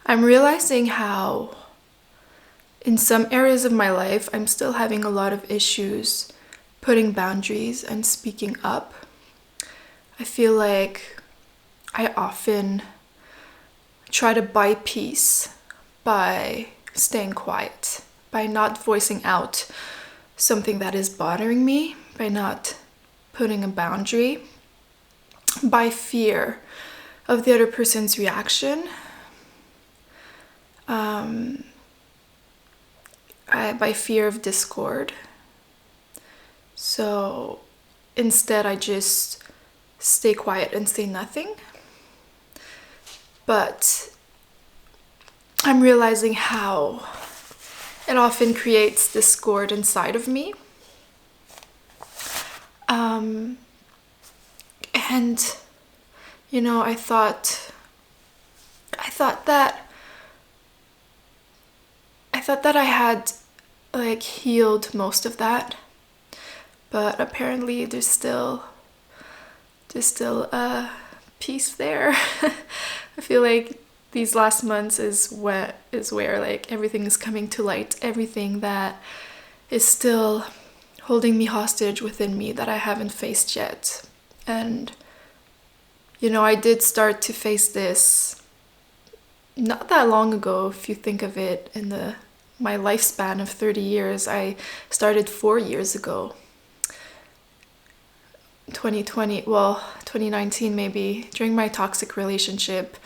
I'm realizing how in some areas of my life, I'm still having a lot of issues putting boundaries and speaking up. I feel like I often try to buy peace by staying quiet, by not voicing out something that is bothering me, by not putting a boundary, by fear of the other person's reaction, by fear of discord. So instead I just stay quiet and say nothing. But I'm realizing how it often creates discord inside of me. And you know, I thought that I had like healed most of that, but apparently there's still a piece there. I feel like these last months is where like everything is coming to light, everything that is still holding me hostage within me that I haven't faced yet. And you know, I did start to face this not that long ago, if you think of it in my lifespan of 30 years. I started 4 years ago. 2019 maybe, during my toxic relationship.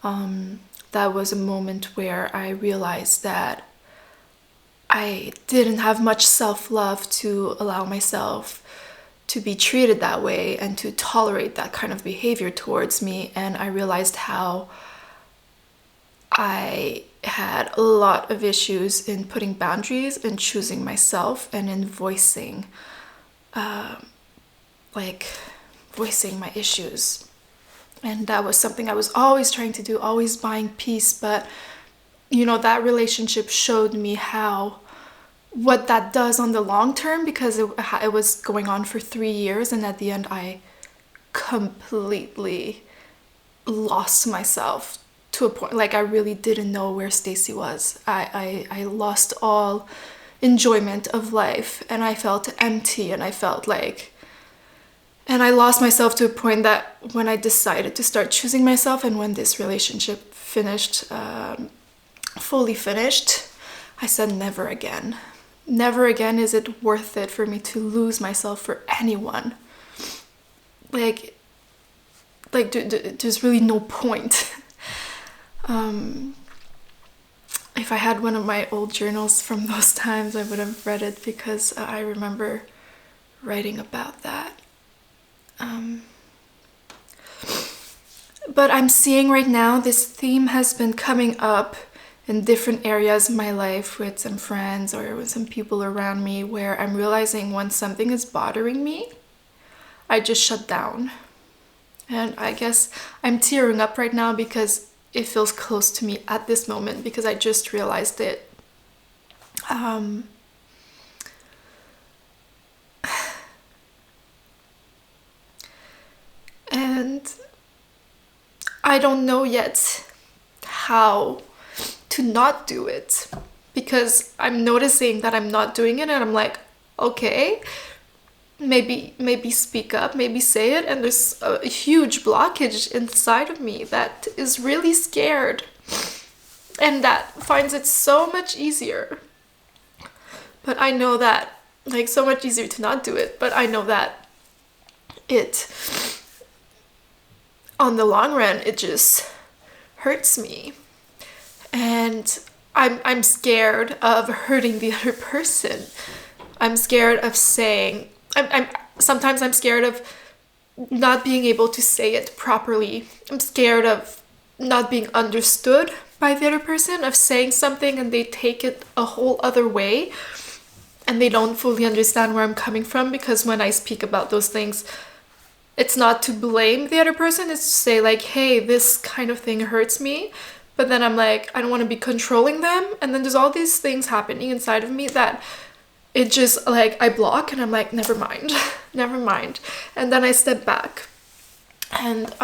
That was a moment where I realized that I didn't have much self-love to allow myself to be treated that way and to tolerate that kind of behavior towards me. And I realized how I had a lot of issues in putting boundaries and choosing myself and in voicing my issues. And that was something I was always trying to do, always buying peace. But you know, that relationship showed me what that does on the long term, because it was going on for 3 years, and at the end I completely lost myself to a point, like I really didn't know where Stacey was. I lost all enjoyment of life, and I felt empty, and I lost myself to a point that when I decided to start choosing myself, and when this relationship finished, fully finished, I said never again. Never again is it worth it for me to lose myself for anyone. There's really no point. If I had one of my old journals from those times, I would have read it, because I remember writing about that. But I'm seeing right now this theme has been coming up in different areas of my life with some friends or with some people around me, where I'm realizing when something is bothering me, I just shut down. And I guess I'm tearing up right now because it feels close to me at this moment, because I just realized it. And I don't know yet how to not do it, because I'm noticing that I'm not doing it, and I'm like, okay, maybe speak up, maybe say it. And there's a huge blockage inside of me that is really scared, and that finds it so much easier. But I know that, like, so much easier to not do it, but I know that on the long run, it just hurts me. And I'm scared of hurting the other person. I'm scared of saying, sometimes I'm scared of not being able to say it properly. I'm scared of not being understood by the other person, of saying something and they take it a whole other way, and they don't fully understand where I'm coming from. Because when I speak about those things, it's not to blame the other person, it's to say like, hey, this kind of thing hurts me. But then I'm like, I don't want to be controlling them. And then there's all these things happening inside of me that it just, like, I block, and I'm like, never mind. And then I step back. And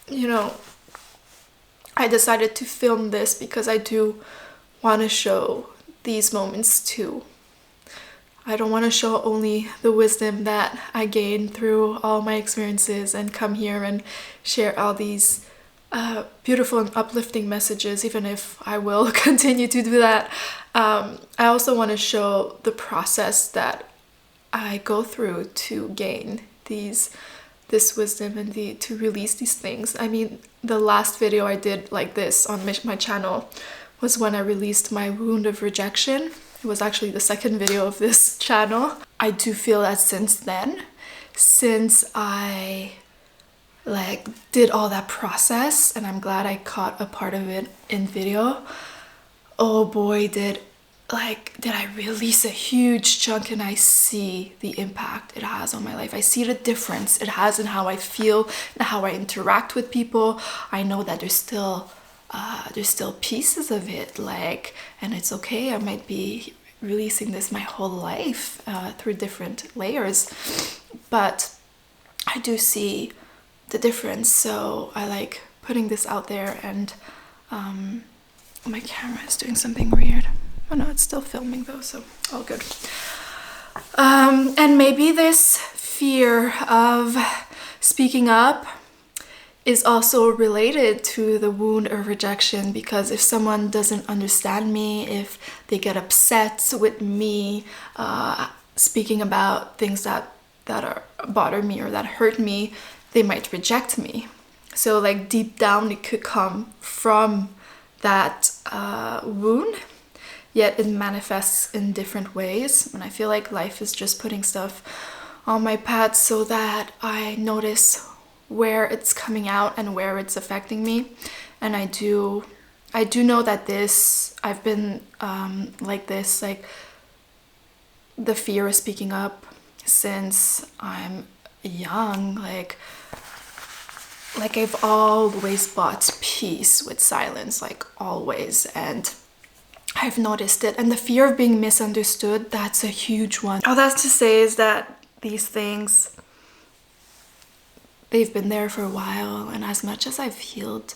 you know, I decided to film this because I do want to show these moments too. I don't want to show only the wisdom that I gained through all my experiences and come here and share all these beautiful and uplifting messages, even if I will continue to do that. I also want to show the process that I go through to gain this wisdom and to release these things. I mean, the last video I did like this on my channel was when I released my wound of rejection. It was actually the second video of this channel. I do feel that since then, since I like did all that process, and I'm glad I caught a part of it in video, oh boy, did I release a huge chunk, and I see the impact it has on my life. I see the difference it has in how I feel and how I interact with people. I know that there's still pieces of it, like, and it's okay. I might be releasing this my whole life through different layers, but I do see the difference. So I like putting this out there, and my camera is doing something weird. Oh no, it's still filming though, so all good. And maybe this fear of speaking up is also related to the wound of rejection, because if someone doesn't understand me, if they get upset with me speaking about things that bother me or that hurt me, they might reject me. So like deep down it could come from that wound, yet it manifests in different ways. And I feel like life is just putting stuff on my path so that I notice where it's coming out and where it's affecting me. And I do know that I've been like this, like the fear of speaking up since I'm young. Like I've always bought peace with silence, like always, and I've noticed it. And the fear of being misunderstood, that's a huge one. All that's to say is that these things, they've been there for a while, and as much as I've healed,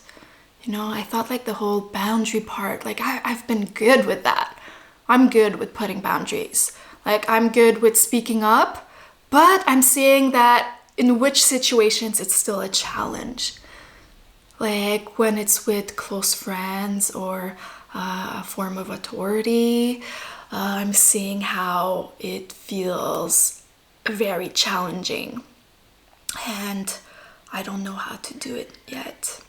you know, I thought like the whole boundary part, like I've been good with that. I'm good with putting boundaries. Like I'm good with speaking up, but I'm seeing that in which situations it's still a challenge. Like when it's with close friends or a form of authority, I'm seeing how it feels very challenging, and I don't know how to do it yet.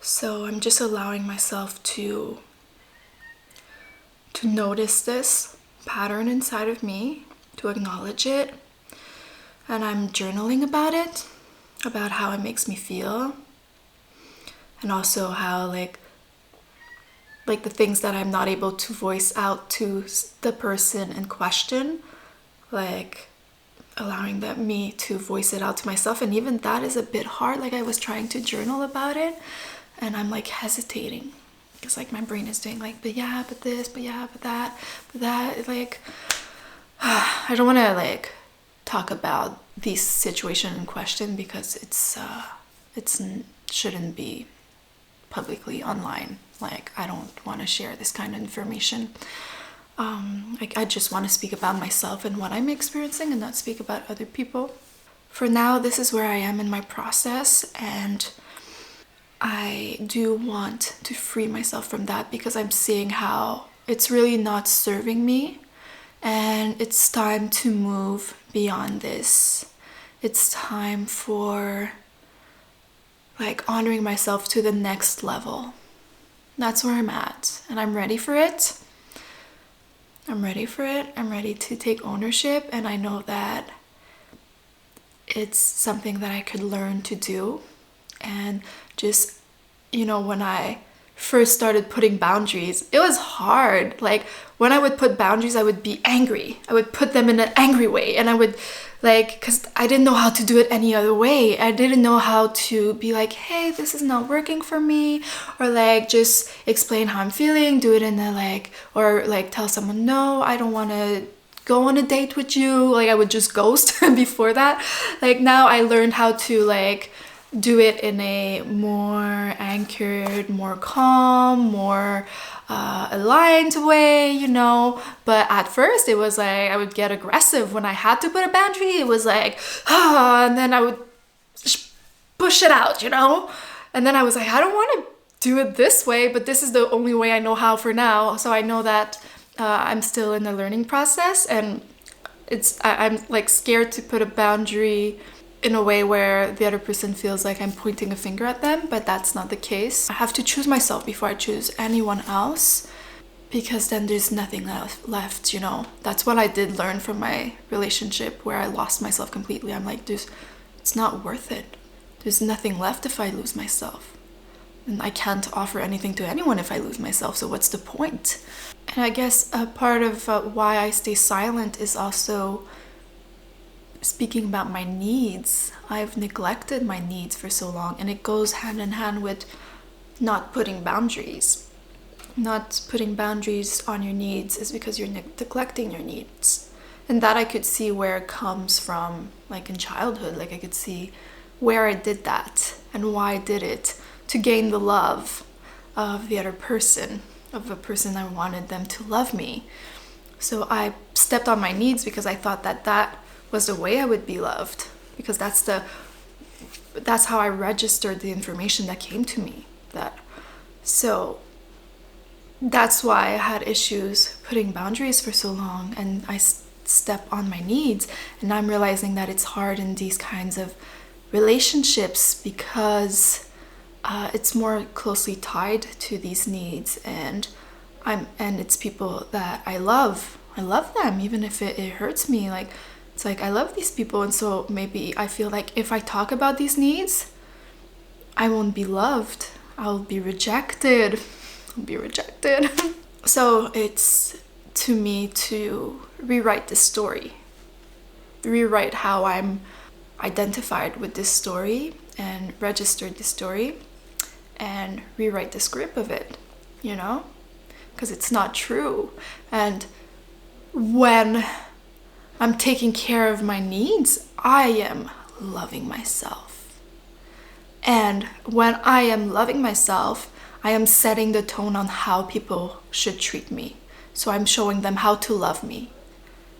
So I'm just allowing myself to notice this pattern inside of me, to acknowledge it, and I'm journaling about it, about how it makes me feel, and also how like the things that I'm not able to voice out to the person in question, like allowing me to voice it out to myself. And even that is a bit hard. Like I was trying to journal about it, and I'm like hesitating, because like my brain is doing like, but yeah, but this, but yeah, but that, like I don't want to like talk about this situation in question, because it shouldn't be publicly online. Like I don't want to share this kind of information. Like I just want to speak about myself and what I'm experiencing, and not speak about other people. For now, this is where I am in my process, and I do want to free myself from that, because I'm seeing how it's really not serving me, and it's time to move beyond this. It's time for like honoring myself to the next level. That's where I'm at, and I'm ready for it. I'm ready to take ownership, and I know that it's something that I could learn to do. And just, you know, when I first started putting boundaries, it was hard. Like when I would put boundaries, I would be angry. I would put them in an angry way, and I would like, because I didn't know how to do it any other way. I didn't know how to be like, hey, this is not working for me, or like just explain how I'm feeling, do it in a like, or like tell someone, no, I don't want to go on a date with you. Like I would just ghost before that. Like now I learned how to like do it in a more anchored, more calm, more aligned way, you know. But at first it was like I would get aggressive when I had to put a boundary. It was like, and then I would push it out, you know. And then I was like, I don't want to do it this way, but this is the only way I know how for now. So I know that I'm still in the learning process, and I'm like scared to put a boundary in a way where the other person feels like I'm pointing a finger at them, but that's not the case. I have to choose myself before I choose anyone else, because then there's nothing left, you know. That's what I did learn from my relationship where I lost myself completely. I'm like, it's not worth it. There's nothing left if I lose myself. And I can't offer anything to anyone if I lose myself, so what's the point? And I guess a part of why I stay silent is also speaking about my needs. I've neglected my needs for so long, and it goes hand in hand with not putting boundaries. Not putting boundaries on your needs is because you're neglecting your needs. And that I could see where it comes from, like in childhood. Like I could see where I did that and why I did it, to gain the love of the other person, of a person I wanted them to love me. So I stepped on my needs because I thought that was the way I would be loved, because that's how I registered the information that came to me. So that's why I had issues putting boundaries for so long, and I step on my needs. And I'm realizing that it's hard in these kinds of relationships because it's more closely tied to these needs, and it's people that I love. I love them even if it hurts me. Like, it's like I love these people, and so maybe I feel like if I talk about these needs, I won't be loved. I'll be rejected. So it's to me to rewrite this story, rewrite how I'm identified with this story and registered this story, and rewrite the script of it, you know, because it's not true. And when I'm taking care of my needs, I am loving myself. And when I am loving myself, I am setting the tone on how people should treat me. So I'm showing them how to love me.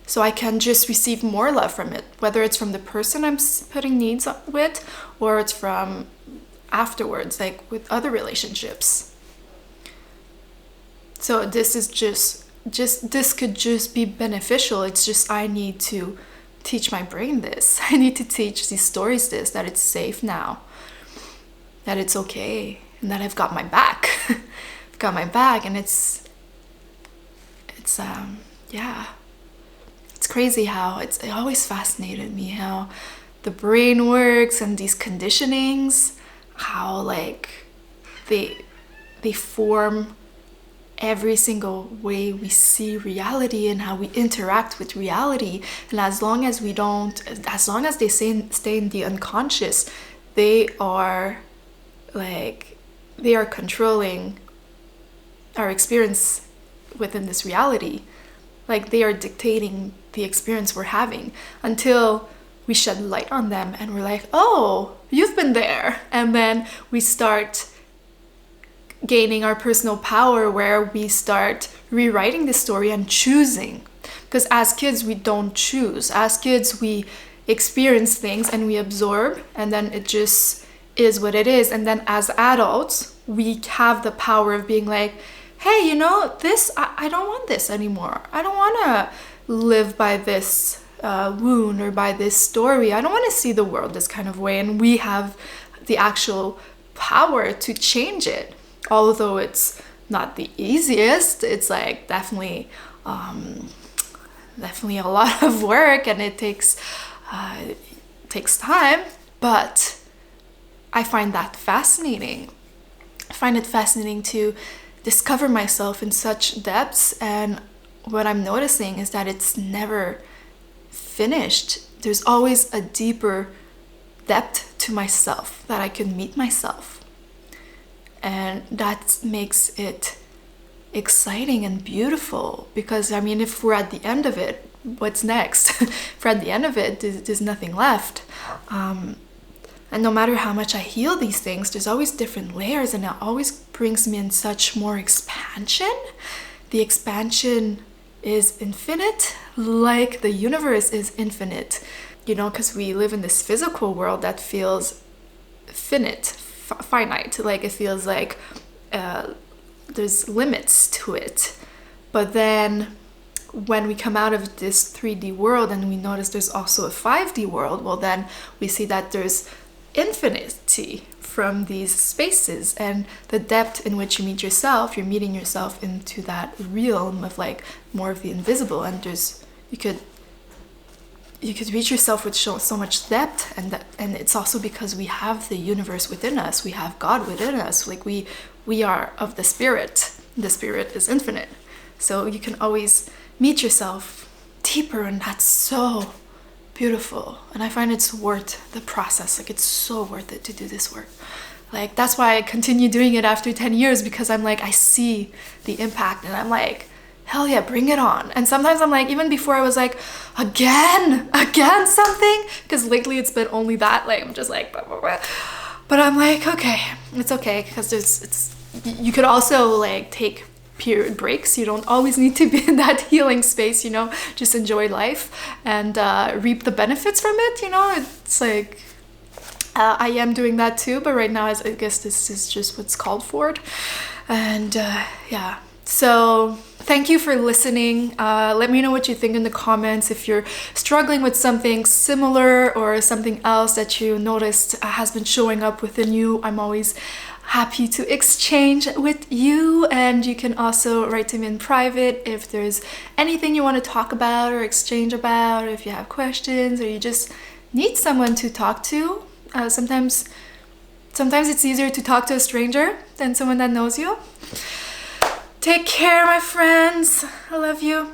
So I can just receive more love from it, whether it's from the person I'm putting needs up with, or it's from afterwards, like with other relationships. So this is this could just be beneficial. It's just I need to teach my brain this. I need to teach these stories this, that it's safe now, that it's okay, and that I've got my back. I've got my back, and it's crazy how it always fascinated me how the brain works, and these conditionings, how like they form every single way we see reality and how we interact with reality. And as long as they stay in the unconscious, they are controlling our experience within this reality. Like they are dictating the experience we're having until we shed light on them and we're like, oh, you've been there. And then we start gaining our personal power, where we start rewriting the story and choosing. Because as kids, we don't choose. As kids, we experience things and we absorb, and then it just is what it is. And then as adults, we have the power of being like, hey, you know, this, I don't want this anymore. I don't want to live by this wound or by this story. I don't want to see the world this kind of way. And we have the actual power to change it. Although it's not the easiest, it's like definitely a lot of work, and it takes time. But I find that fascinating. I find it fascinating to discover myself in such depths, and what I'm noticing is that it's never finished. There's always a deeper depth to myself that I can meet myself. And that makes it exciting and beautiful, because I mean, if we're at the end of it, what's next? If we're at the end of it, there's nothing left. And And no matter how much I heal these things, there's always different layers, and it always brings me in such more expansion. The expansion is infinite, like the universe is infinite, you know, because we live in this physical world that feels finite, like it feels like there's limits to it. But then when we come out of this 3D world and we notice there's also a 5D world, well, then we see that there's infinity from these spaces, and the depth in which you meet yourself, you're meeting yourself into that realm of like more of the invisible, and there's you could reach yourself with so much depth, and it's also because we have the universe within us, we have God within us, like we are of the spirit is infinite, so you can always meet yourself deeper, and that's so beautiful. And I find it's worth the process, like it's so worth it to do this work. Like that's why I continue doing it after 10 years, because I'm like, I see the impact, and I'm like, hell yeah, bring it on. And sometimes I'm like, even before I was like, again something, because lately it's been only that, like I'm just like blah, blah, blah. But I'm like, okay, it's okay, because you could also like take period breaks. You don't always need to be in that healing space, you know, just enjoy life and reap the benefits from it, you know. It's like I am doing that too, but right now I guess this is just what's called for it. And yeah, so thank you for listening. Let me know what you think in the comments. If you're struggling with something similar or something else that you noticed has been showing up within you, I'm always happy to exchange with you. And you can also write to me in private if there's anything you want to talk about or exchange about, or if you have questions or you just need someone to talk to. Sometimes it's easier to talk to a stranger than someone that knows you. Take care, my friends. I love you.